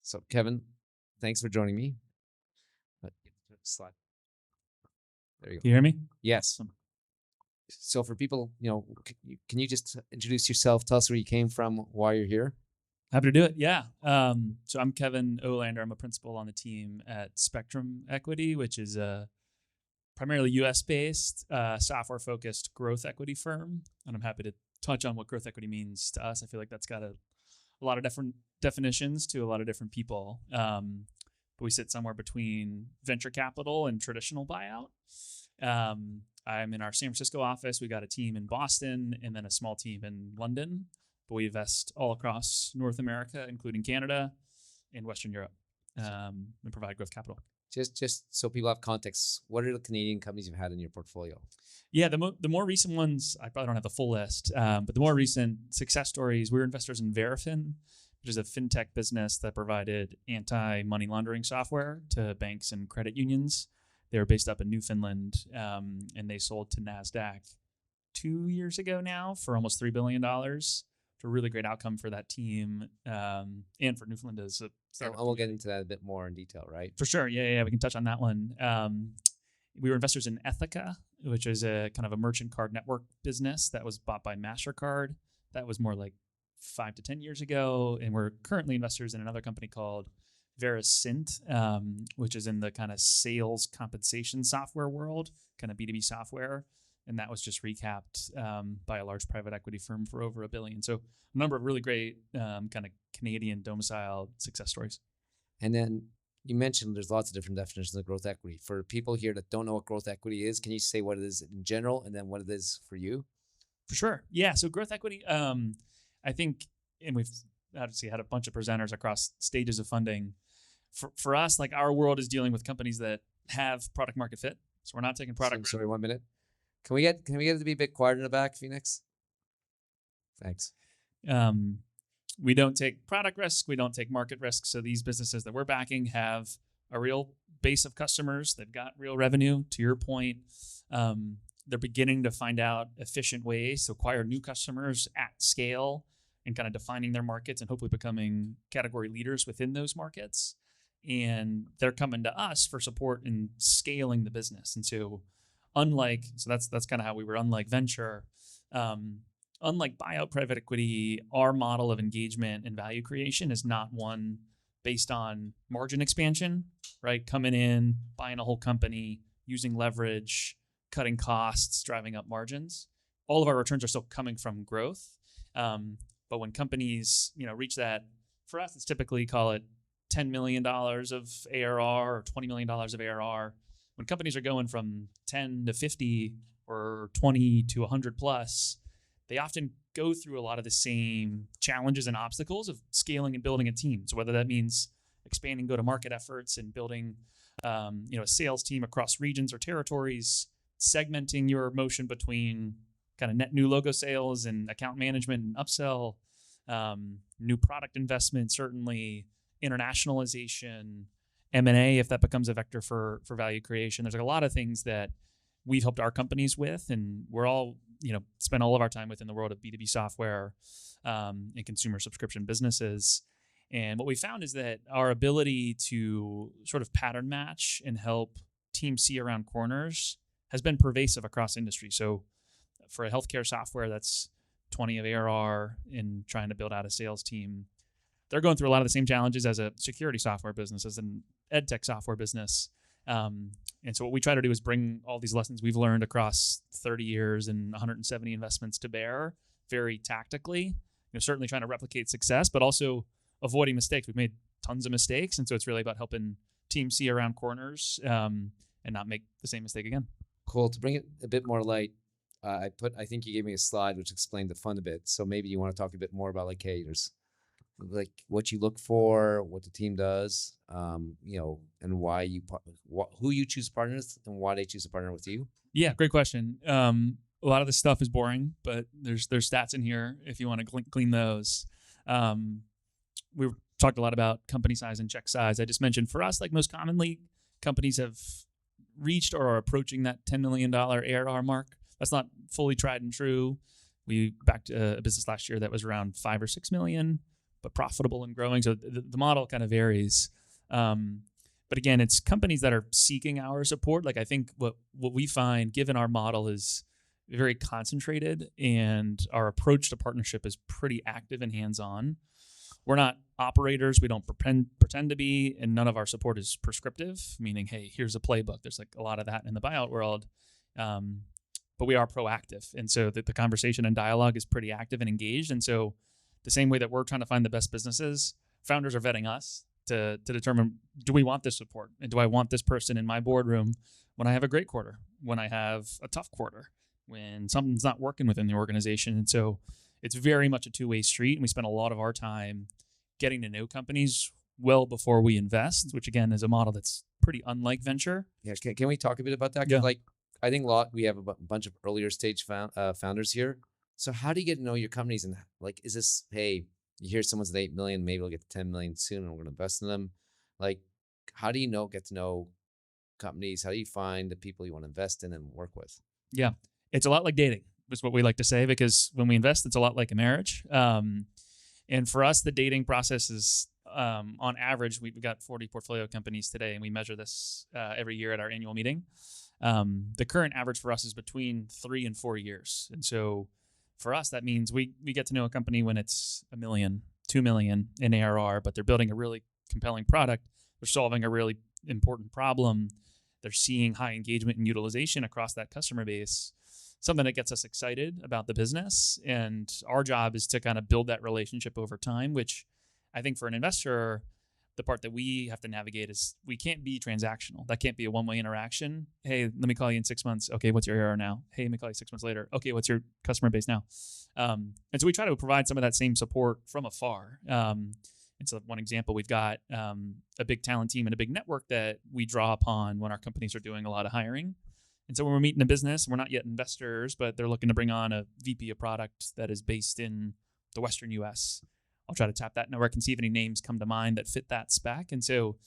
So, Kevin, thanks for joining me. Slide. There you Can go. you hear me? Yes. Awesome. So, for people, can you just introduce yourself? Tell us where you came from, why you're here. Happy to do it. Yeah. So I'm Kevan Olander. I'm a principal on the team at Spectrum Equity, which is a primarily US-based, software-focused growth equity firm. And I'm happy to touch on what growth equity means to us. I feel like that's got a lot of different definitions to a lot of different people. But we sit somewhere between venture capital and traditional buyout. I'm in our San Francisco office. We got a team in Boston and then a small team in London. But we invest all across North America, including Canada and Western Europe, and provide growth capital. Just so people have context, what are the Canadian companies you've had in your portfolio? Yeah, the more recent ones, I probably don't have the full list, but the more recent success stories, we were investors in Verafin, which is a fintech business that provided anti-money laundering software to banks and credit unions. They were based up in Newfoundland, and they sold to NASDAQ 2 years ago now for almost $3 billion. It's a really great outcome for that team and for Newfoundland as a startup. And we'll get into that a bit more in detail, right? For sure. Yeah. We can touch on that one. We were investors in Ethica, which is a kind of a merchant card network business that was bought by MasterCard. That was more like 5 to 10 years ago. And we're currently investors in another company called Veracint, which is in the kind of sales compensation software world, kind of B2B software. And that was just recapped by a large private equity firm for over $1 billion. So a number of really great kind of Canadian domiciled success stories. And then you mentioned there's lots of different definitions of growth equity. For people here that don't know what growth equity is, can you say what it is in general and then what it is for you? For sure. Yeah. So growth equity, I think, and we've obviously had a bunch of presenters across stages of funding. For us, like our world is dealing with companies that have product market fit. So we're not taking product. Sorry, 1 minute. Can we get it to be a bit quiet in the back, Phoenix? Thanks. We don't take product risk. We don't take market risk. So these businesses that we're backing have a real base of customers. They've got real revenue. To your point, they're beginning to find out efficient ways to acquire new customers at scale and kind of defining their markets and hopefully becoming category leaders within those markets. And they're coming to us for support in scaling the business. And so that's kind of how we were unlike venture. Unlike buyout private equity, our model of engagement and value creation is not one based on margin expansion, right? Coming in, buying a whole company, using leverage, cutting costs, driving up margins. All of our returns are still coming from growth. But when companies, reach that, for us, it's typically call it $10 million of ARR or $20 million of ARR. When companies are going from 10 to 50 or 20 to 100 plus, they often go through a lot of the same challenges and obstacles of scaling and building a team. So whether that means expanding go-to-market efforts and building, a sales team across regions or territories, segmenting your motion between kind of net new logo sales and account management and upsell, new product investment, certainly internationalization, M&A, if that becomes a vector for value creation. There's like a lot of things that we've helped our companies with, and we're all, spend all of our time within the world of B2B software and consumer subscription businesses. And what we found is that our ability to sort of pattern match and help teams see around corners has been pervasive across industry. So for a healthcare software that's 20 of ARR in trying to build out a sales team, they're going through a lot of the same challenges as a security software business, as an ed tech software business. And so what we try to do is bring all these lessons we've learned across 30 years and 170 investments to bear very tactically, certainly trying to replicate success, but also avoiding mistakes. We've made tons of mistakes. And so it's really about helping teams see around corners and not make the same mistake again. Cool. To bring it a bit more light, I think you gave me a slide which explained the fund a bit. So maybe you want to talk a bit more about there's what you look for, what the team does, and why who you choose partners and why they choose to partner with you. Yeah, great question. A lot of this stuff is boring, but there's stats in here if you want to clean those. We've talked a lot about company size and check size. I just mentioned for us, like most commonly, companies have reached or are approaching that $10 million ARR mark. That's not fully tried and true. We backed a business last year that was around 5 or 6 million. but profitable and growing. So the model kind of varies. But again, it's companies that are seeking our support. Like I think what we find, given our model is very concentrated and our approach to partnership is pretty active and hands-on. We're not operators. We don't pretend to be, and none of our support is prescriptive, meaning, hey, here's a playbook. There's like a lot of that in the buyout world. But we are proactive. And so the conversation and dialogue is pretty active and engaged. And so the same way that we're trying to find the best businesses, founders are vetting us to determine, do we want this support? And do I want this person in my boardroom when I have a great quarter, when I have a tough quarter, when something's not working within the organization? And so it's very much a two-way street. And we spend a lot of our time getting to know companies well before we invest, which again is a model that's pretty unlike venture. Yeah. Can we talk a bit about that? 'Cause, Yeah. like, I think we have a bunch of earlier stage founders here. So how do you get to know your companies? And like, is this, hey, you hear someone's at 8 million, maybe we'll get to 10 million soon and we're going to invest in them. Like, how do you get to know companies? How do you find the people you want to invest in and work with? Yeah. It's a lot like dating, is what we like to say, because when we invest, it's a lot like a marriage. And for us, the dating process is, on average, we've got 40 portfolio companies today, and we measure this every year at our annual meeting. The current average for us is between 3 and 4 years. And so for us, that means we get to know a company when it's $1 million, $2 million in ARR, but they're building a really compelling product. They're solving a really important problem. They're seeing high engagement and utilization across that customer base, something that gets us excited about the business. And our job is to kind of build that relationship over time, which I think for an investor, the part that we have to navigate is we can't be transactional. That can't be a one-way interaction. Hey, let me call you in 6 months. Okay, what's your ARR now? Hey, let me call you 6 months later. Okay, what's your customer base now? And so we try to provide some of that same support from afar. And so one example, we've got a big talent team and a big network that we draw upon when our companies are doing a lot of hiring. And so when we're meeting a business, we're not yet investors, but they're looking to bring on a VP of product that is based in the Western US. I'll try to tap that network and see if any names come to mind that fit that spec. And so,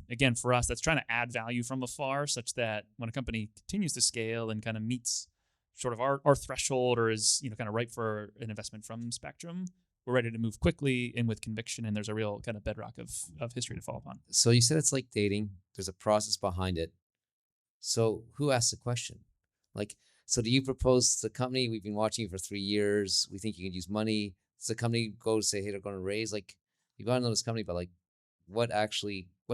again, for us, that's trying to add value from afar, such that when a company continues to scale and kind of meets sort of our threshold, or is kind of ripe for an investment from Spectrum, we're ready to move quickly and with conviction. And there's a real kind of bedrock of history to fall upon. So you said it's like dating. There's a process behind it. So who asks the question? Like, so do you propose to the company, we've been watching you for 3 years, we think you can use money? Does the company go to say, hey, they're going to raise? Like, you got to know this company, but like, what's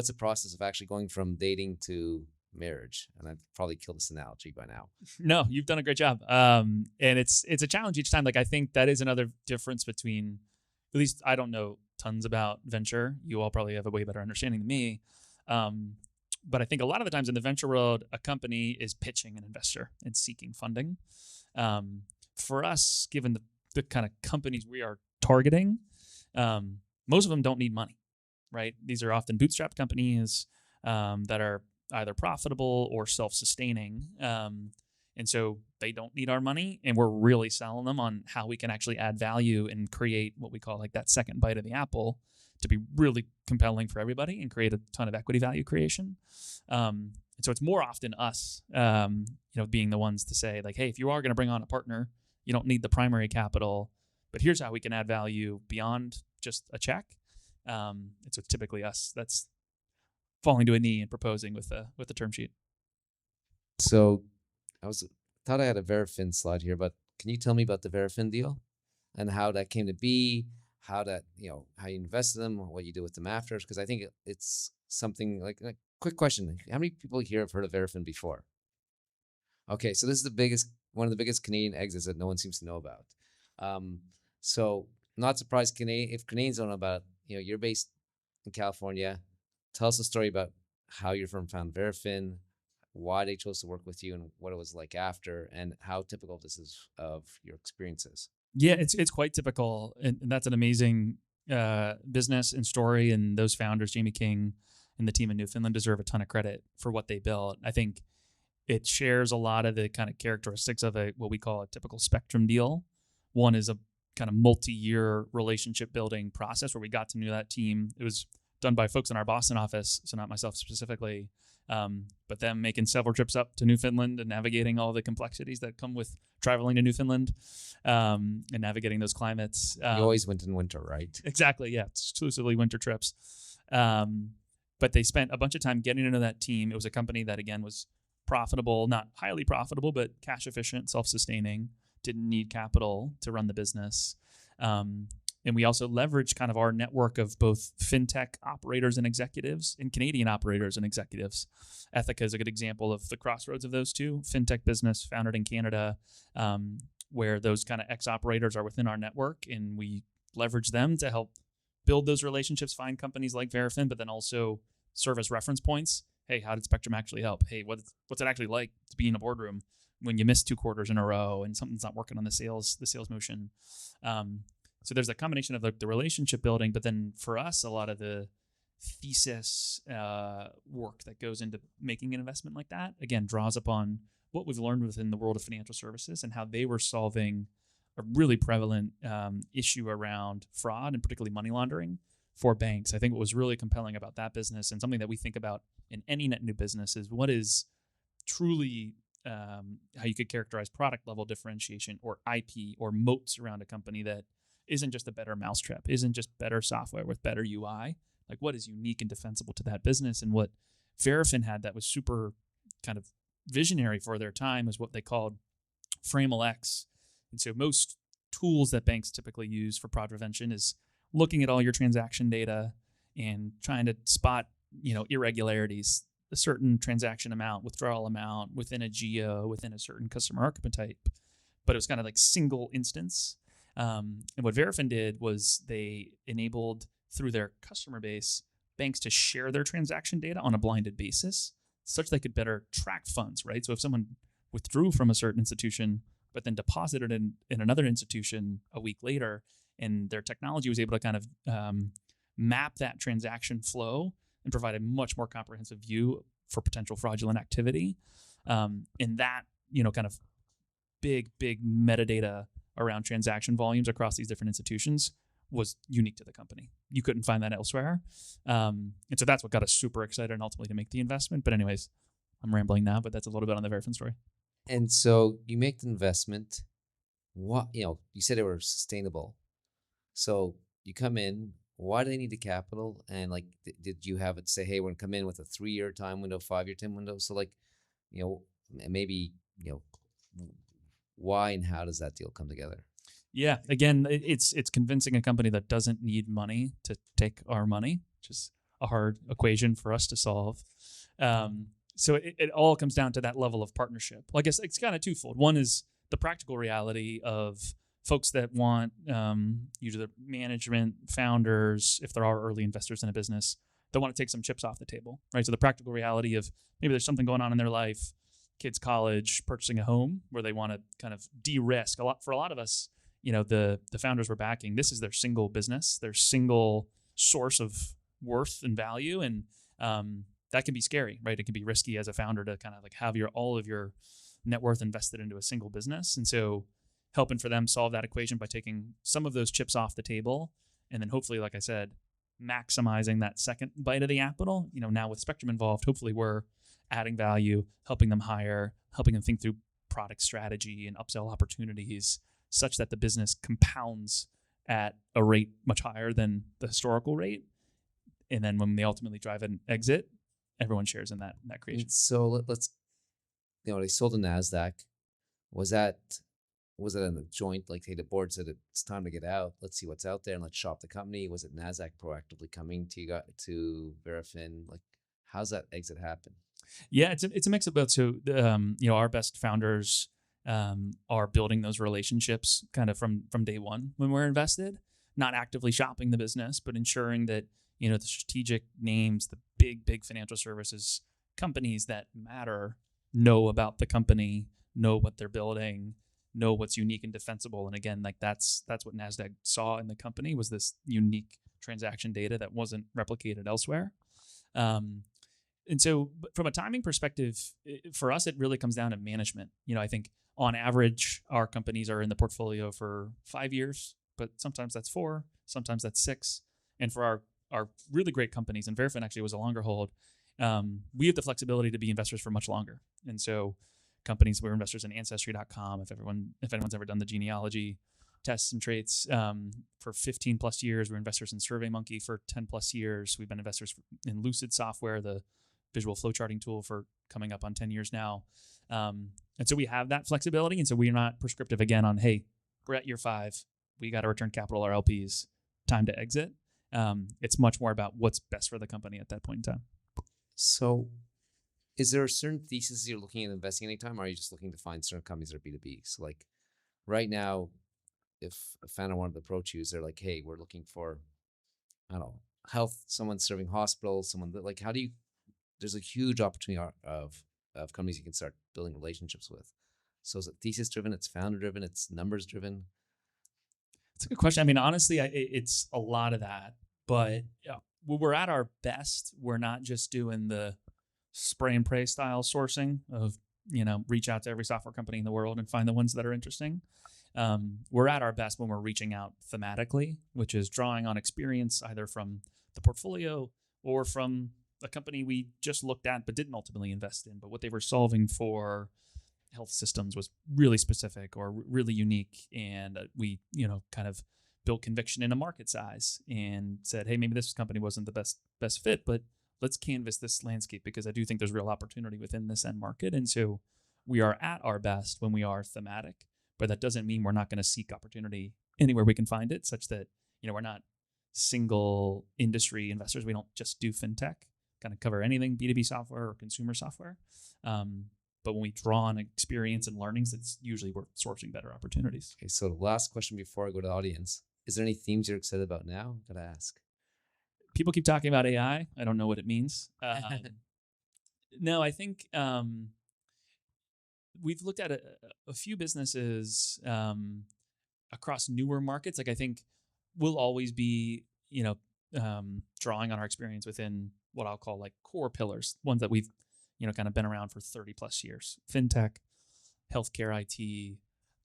the process of actually going from dating to marriage? And I've probably killed this analogy by now. No, you've done a great job. And it's a challenge each time. Like, I think that is another difference between, at least I don't know tons about venture. You all probably have a way better understanding than me. But I think a lot of the times in the venture world, a company is pitching an investor and seeking funding. For us, given the kind of companies we are targeting, most of them don't need money, right? These are often bootstrapped companies that are either profitable or self-sustaining. And so they don't need our money, and we're really selling them on how we can actually add value and create what we call like that second bite of the apple to be really compelling for everybody and create a ton of equity value creation. And so it's more often us, being the ones to say like, hey, if you are going to bring on a partner, you don't need the primary capital, but here's how we can add value beyond just a check. And so it's typically us that's falling to a knee and proposing with the term sheet. So thought I had a Verafin slide here, but can you tell me about the Verafin deal and how that came to be, how you invested in them, what you do with them after? Because I think it's something like a quick question. How many people here have heard of Verafin before? Okay, so this is one of the biggest Canadian exits that no one seems to know about. So not surprised if Canadians don't know about it. You're based in California. Tell us a story about how your firm found Verafin, why they chose to work with you, and what it was like after, and how typical this is of your experiences. Yeah, it's quite typical, and that's an amazing business and story. And those founders, Jamie King and the team in Newfoundland, deserve a ton of credit for what they built. I think it shares a lot of the kind of characteristics of what we call a typical Spectrum deal. One is a kind of multi-year relationship building process where we got to know that team. It was done by folks in our Boston office, so not myself specifically. But them making several trips up to Newfoundland and navigating all the complexities that come with traveling to Newfoundland, and navigating those climates. You always went in winter, right? Exactly. Yeah. Exclusively winter trips. But they spent a bunch of time getting into that team. It was a company that, again, was profitable, not highly profitable, but cash efficient, self-sustaining, didn't need capital to run the business. And we also leveraged kind of our network of both fintech operators and executives and Canadian operators and executives. Ethica is a good example of the crossroads of those two. Fintech business founded in Canada, where those kind of ex-operators are within our network, and we leverage them to help build those relationships, find companies like Verafin, but then also serve as reference points. Hey, how did Spectrum actually help? Hey, what's it actually like to be in a boardroom when you miss 2 quarters in a row and something's not working on the sales motion? So there's a combination of the relationship building, but then for us, a lot of the thesis work that goes into making an investment like that, again, draws upon what we've learned within the world of financial services and how they were solving a really prevalent issue around fraud and particularly money laundering for banks. I think what was really compelling about that business, and something that we think about in any net new business, is what is truly how you could characterize product level differentiation or IP or moats around a company that isn't just a better mousetrap, isn't just better software with better UI. Like, what is unique and defensible to that business? And what Verafin had that was super kind of visionary for their time is what they called FrameLX. And so most tools that banks typically use for fraud prevention is looking at all your transaction data and trying to spot, irregularities, a certain transaction amount, withdrawal amount within a geo, within a certain customer archetype. But it was kind of like single instance. And what Verafin did was they enabled, through their customer base, banks to share their transaction data on a blinded basis, such they could better track funds, right? So if someone withdrew from a certain institution, but then deposited in another institution a week later, and their technology was able to kind of map that transaction flow and provide a much more comprehensive view for potential fraudulent activity. And that, kind of big metadata around transaction volumes across these different institutions was unique to the company. You couldn't find that elsewhere. And so that's what got us super excited and ultimately to make the investment. But anyways, I'm rambling now, but that's a little bit on the Verafin story. And so you make the investment. What, you said they were sustainable. So you come in, why do they need the capital? And like, did you have it say, hey, we're gonna come in with a 3-year time window, 5-year time window? So like, maybe, why and how does that deal come together? Yeah, again, it's convincing a company that doesn't need money to take our money, which is a hard equation for us to solve. So it all comes down to that level of partnership. Well, I guess it's kind of twofold. One is the practical reality of folks that want, usually the management, founders, if there are early investors in a business, that want to take some chips off the table, right? So the practical reality of maybe there's something going on in their life, kids' college, purchasing a home, where they want to kind of de-risk. For a lot of us, the founders we're backing, this is their single business, their single source of worth and value, and that can be scary, right? It can be risky as a founder to kind of like have all of your net worth invested into a single business. And so helping for them solve that equation by taking some of those chips off the table, and then hopefully, like I said, maximizing that second bite of the apple. Now with Spectrum involved, hopefully we're adding value, helping them hire, helping them think through product strategy and upsell opportunities such that the business compounds at a rate much higher than the historical rate. And then when they ultimately drive an exit, everyone shares in that creation. And so let's, they sold to NASDAQ. Was it in a joint, like, hey, the board said it's time to get out, let's see what's out there and let's shop the company? Was it NASDAQ proactively coming to Verafin? Like, how's that exit happen? Yeah, it's a mix of both. So, our best founders are building those relationships kind of from day one when we're invested, not actively shopping the business, but ensuring that, the strategic names, the big financial services companies that matter know about the company, know what they're building, know what's unique and defensible. And again, like that's what NASDAQ saw in the company, was this unique transaction data that wasn't replicated elsewhere. And so from a timing perspective, for us, it really comes down to management. I think on average, our companies are in the portfolio for 5 years, but sometimes that's 4, sometimes that's 6. And for our really great companies, and Verafin actually was a longer hold, we have the flexibility to be investors for much longer. And so companies, we're investors in Ancestry.com. If anyone's ever done the genealogy tests and traits, for 15 plus years, we're investors in SurveyMonkey for 10 plus years. We've been investors in Lucid Software, the visual flowcharting tool, for coming up on 10 years now. And so we have that flexibility. And so we're not prescriptive again on, hey, we're at year 5. We got to return capital to our LPs. Time to exit. It's much more about what's best for the company at that point in time. So, is there a certain thesis you're looking at investing anytime, or are you just looking to find certain companies that are B2B? So, like right now, if a founder wanted to approach you, is they're like, hey, we're looking for, I don't know, health, someone serving hospitals, someone that, like, how do you, there's a huge opportunity of companies you can start building relationships with. So, is it thesis driven? It's founder driven? It's numbers driven? It's a good question. I mean, honestly, it's a lot of that. But when we're at our best, we're not just doing the spray and pray style sourcing of, reach out to every software company in the world and find the ones that are interesting. We're at our best when we're reaching out thematically, which is drawing on experience either from the portfolio or from a company we just looked at but didn't ultimately invest in. But what they were solving for health systems was really specific or really unique. And we, kind of built conviction in a market size and said, hey, maybe this company wasn't the best fit, but let's canvas this landscape because I do think there's real opportunity within this end market. And so we are at our best when we are thematic, but that doesn't mean we're not going to seek opportunity anywhere we can find it, such that, we're not single industry investors. We don't just do fintech, kind of cover anything B2B software or consumer software. But when we draw on experience and learnings, it's usually we're sourcing better opportunities. Okay, so the last question before I go to the audience, is there any themes you're excited about now? Gotta ask. People keep talking about AI. I don't know what it means. No, I think we've looked at a few businesses across newer markets. Like I think we'll always be, drawing on our experience within what I'll call like core pillars, ones that we've, kind of been around for 30 plus years. Fintech, healthcare, IT,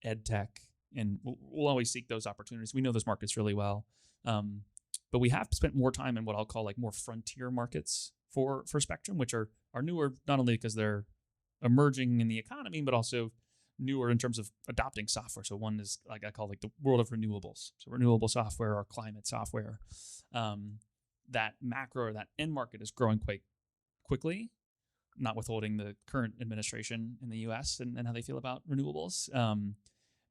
ed tech, and we'll always seek those opportunities. We know those markets really well. But we have spent more time in what I'll call like more frontier markets for Spectrum, which are newer, not only because they're emerging in the economy, but also newer in terms of adopting software. So one is like I call like the world of renewables. So renewable software or climate software. That macro or that end market is growing quite quickly, not withholding the current administration in the US and how they feel about renewables.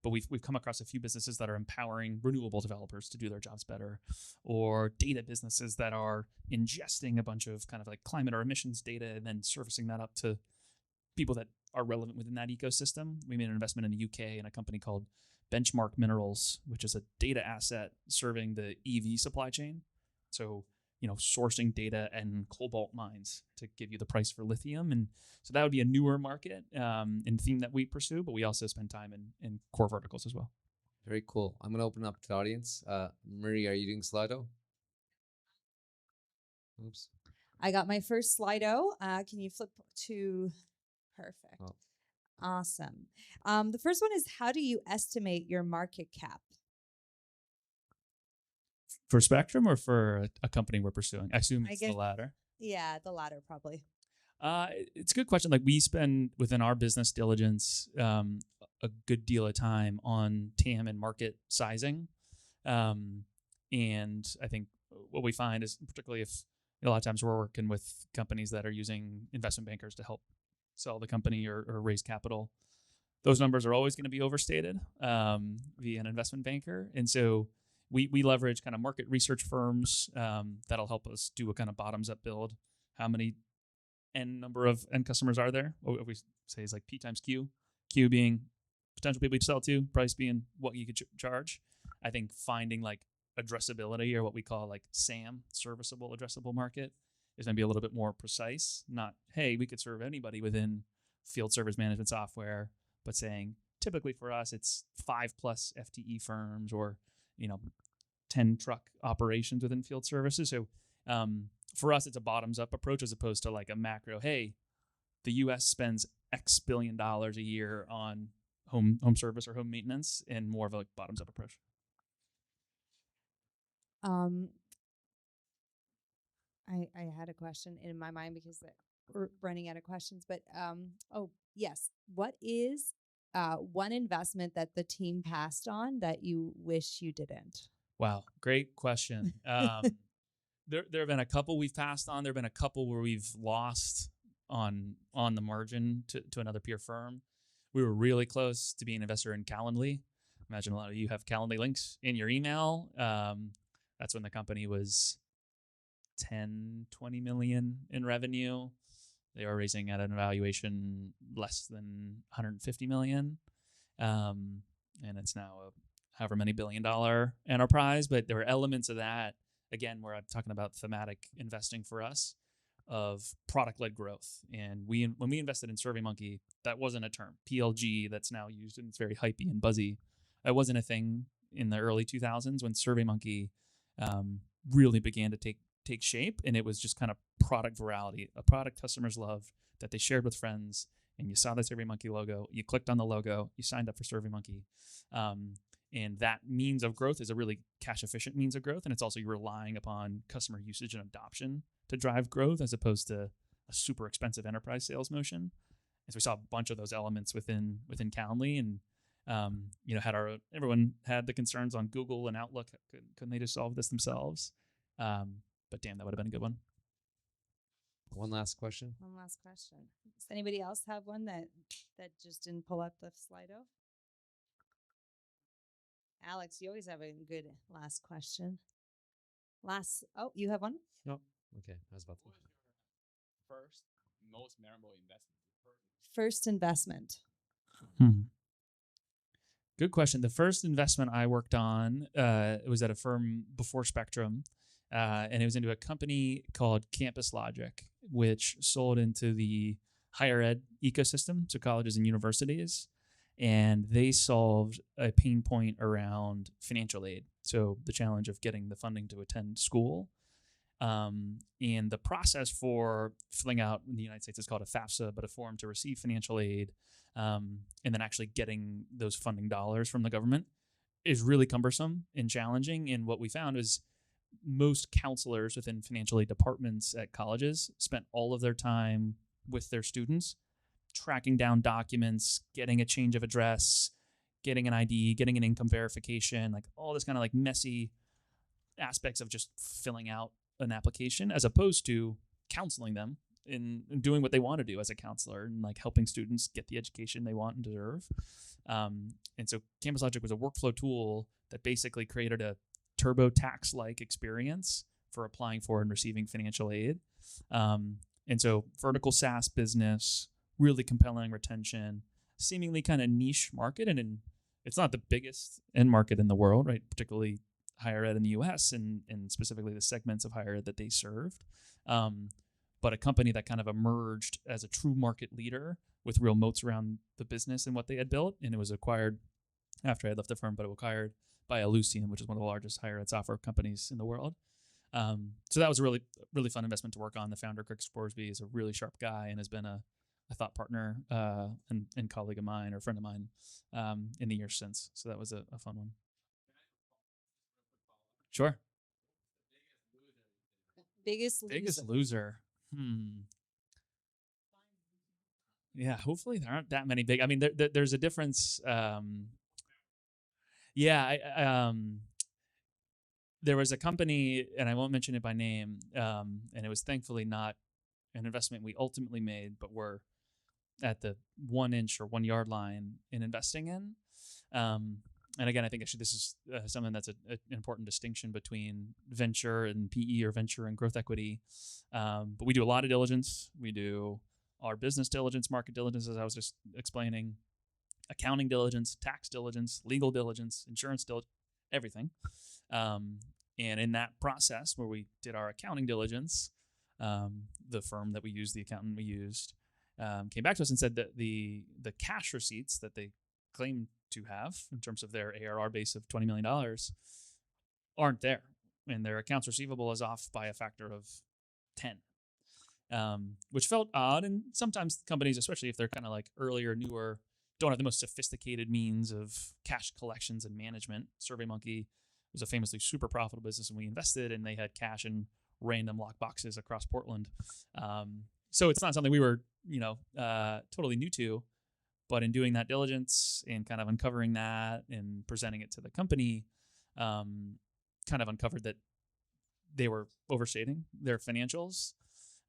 But we've come across a few businesses that are empowering renewable developers to do their jobs better, or data businesses that are ingesting a bunch of kind of like climate or emissions data and then surfacing that up to people that are relevant within that ecosystem. We made an investment in the UK in a company called Benchmark Minerals, which is a data asset serving the EV supply chain. So, sourcing data and cobalt mines to give you the price for lithium. And so that would be a newer market and theme that we pursue, but we also spend time in core verticals as well. Very cool. I'm going to open up to the audience. Marie, are you doing Slido? Oops. I got my first Slido. Can you flip to perfect? Oh. Awesome. The first one is, how do you estimate your market cap? For Spectrum or for a company we're pursuing? I assume it's the latter. Yeah, the latter probably. It's a good question. Like we spend within our business diligence a good deal of time on TAM and market sizing. And I think what we find is, particularly if a lot of times we're working with companies that are using investment bankers to help sell the company or raise capital, those numbers are always going to be overstated via an investment banker. And so we leverage kind of market research firms that'll help us do a kind of bottoms up build. How many number of end customers are there? What we say is like P times Q, Q being potential people you sell to, price being what you could charge. I think finding like addressability, or what we call like SAM, serviceable addressable market, is going to be a little bit more precise. Not, hey, we could serve anybody within field service management software, but saying typically for us it's 5+ FTE firms, or 10 truck operations within field services. So for us, it's a bottoms up approach as opposed to like a macro. Hey, the U.S. spends X billion dollars a year on home service or home maintenance, and more of a like bottoms up approach. I had a question in my mind because we're running out of questions. But oh yes, what is one investment that the team passed on that you wish you didn't? Wow, great question. There have been a couple we've passed on. There have been a couple where we've lost on the margin to another peer firm. We were really close to being an investor in Calendly. Imagine a lot of you have Calendly links in your email. That's when the company was 10, 20 million in revenue. They were raising at an valuation less than 150 million. And it's now a however many $billion enterprise. But there were elements of that, again, where I'm talking about thematic investing for us of product-led growth. And when we invested in SurveyMonkey, that wasn't a term. PLG, that's now used and it's very hypey and buzzy. That wasn't a thing in the early 2000s when SurveyMonkey really began to take shape, and it was just kind of product virality, a product customers loved that they shared with friends, and you saw the SurveyMonkey logo, you clicked on the logo, you signed up for SurveyMonkey. And that means of growth is a really cash efficient means of growth, and it's also you're relying upon customer usage and adoption to drive growth as opposed to a super expensive enterprise sales motion. And so we saw a bunch of those elements within Calendly, and everyone had the concerns on Google and Outlook. Couldn't they just solve this themselves? But damn, that would have been a good one. One last question. One last question. Does anybody else have one that just didn't pull up the Slido? Alex, you always have a good last question. Oh, you have one? No. Okay, I was about to. First, most memorable investment. First investment. Good question. The first investment I worked on was at a firm before Spectrum, and it was into a company called Campus Logic, which sold into the higher ed ecosystem, so colleges and universities. And they solved a pain point around financial aid. So the challenge of getting the funding to attend school. And the process for filling out in the United States is called a FAFSA, but a form to receive financial aid, and then actually getting those funding dollars from the government is really cumbersome and challenging. And what we found is most counselors within financial aid departments at colleges spent all of their time with their students tracking down documents, getting a change of address, getting an ID, getting an income verification, like all this kind of like messy aspects of just filling out an application, as opposed to counseling them in doing what they want to do as a counselor and like helping students get the education they want and deserve. And so Campus Logic was a workflow tool that basically created a TurboTax-like experience for applying for and receiving financial aid. And so vertical SaaS business, really compelling retention, seemingly kind of niche market. And it's not the biggest end market in the world, right? Particularly higher ed in the US and specifically the segments of higher ed that they served. But a company that kind of emerged as a true market leader with real moats around the business and what they had built. And it was acquired after I left the firm, but it was acquired by Ellucian, which is one of the largest higher ed software companies in the world. So that was a really, really fun investment to work on. The founder, Kirk Sporsby, is a really sharp guy and has been a thought partner and colleague of mine or friend of mine in the years since. So that was a fun one. Sure. Biggest loser. Biggest loser. Yeah, hopefully there aren't that many big. I mean, there's a difference. There was a company, and I won't mention it by name, and it was thankfully not an investment we ultimately made, but we're at the 1 inch or 1 yard line in investing in. And again, I think actually this is something that's an important distinction between venture and PE or venture and growth equity. But we do a lot of diligence. We do our business diligence, market diligence, as I was just explaining, accounting diligence, tax diligence, legal diligence, insurance diligence, everything. And in that process where we did our accounting diligence, the firm that we used, the accountant we used, came back to us and said that the cash receipts that they claim to have in terms of their ARR base of $20 million aren't there. And their accounts receivable is off by a factor of 10, which felt odd. And sometimes companies, especially if they're kind of like earlier, newer, don't have the most sophisticated means of cash collections and management. SurveyMonkey was a famously super profitable business, and we invested, and they had cash in random lock boxes across Portland. So it's not something we were, totally new to, but in doing that diligence and kind of uncovering that and presenting it to the company, kind of uncovered that they were overstating their financials.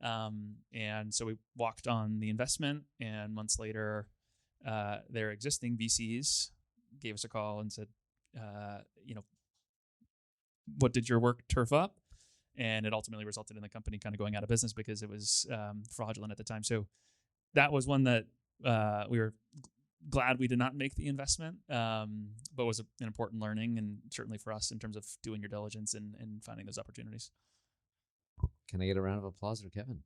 And so we walked on the investment, and months later, their existing VCs gave us a call and said, what did your work turf up? And it ultimately resulted in the company kind of going out of business because it was fraudulent at the time. So that was one that we were glad we did not make the investment, but was an important learning, and certainly for us in terms of doing your diligence and finding those opportunities. Can I get a round of applause for Kevin?